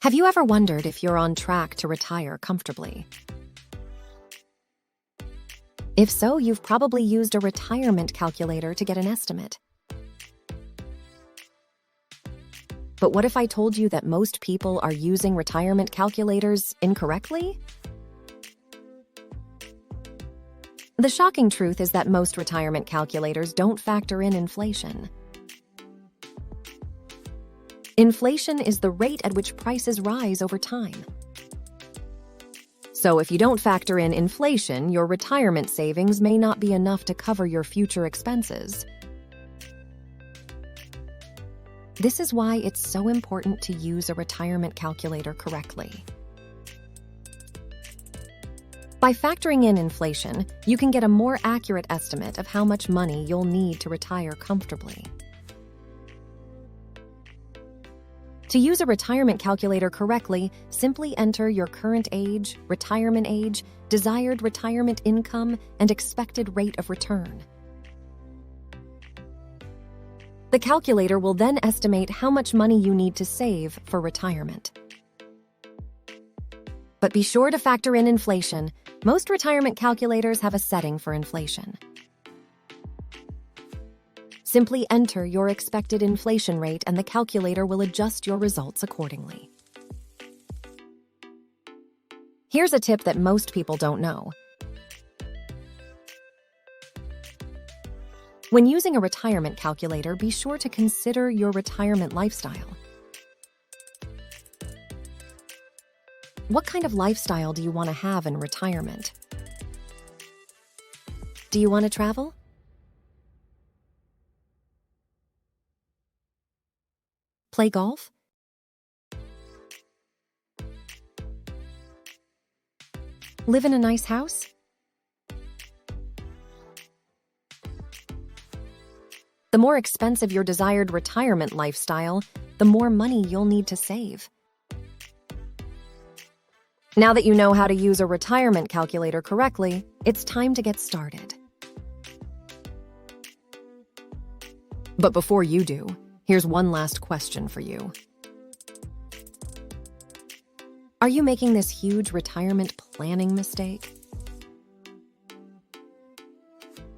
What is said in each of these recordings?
Have you ever wondered if you're on track to retire comfortably? If so, you've probably used a retirement calculator to get an estimate. But what if I told you that most people are using retirement calculators incorrectly? The shocking truth is that most retirement calculators don't factor in inflation. Inflation is the rate at which prices rise over time. So if you don't factor in inflation, your retirement savings may not be enough to cover your future expenses. This is why it's so important to use a retirement calculator correctly. By factoring in inflation, you can get a more accurate estimate of how much money you'll need to retire comfortably. To use a retirement calculator correctly, simply enter your current age, desired retirement income, and expected rate of return. The calculator will then estimate how much money you need to save for retirement. But be sure to factor in inflation. Most retirement calculators have a setting for inflation. Simply enter your expected inflation rate and the calculator will adjust your results accordingly. Here's a tip that most people don't know. When using a retirement calculator, be sure to consider your retirement lifestyle. What kind of lifestyle do you want to have in retirement? Do you want to travel? Play golf? Live in a nice house? The more expensive your desired retirement lifestyle, the more money you'll need to save. Now that you know how to use a retirement calculator correctly, it's time to get started. But before you do, here's one last question for you. Are you making this huge retirement planning mistake?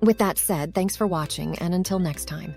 With that said, thanks for watching, and until next time.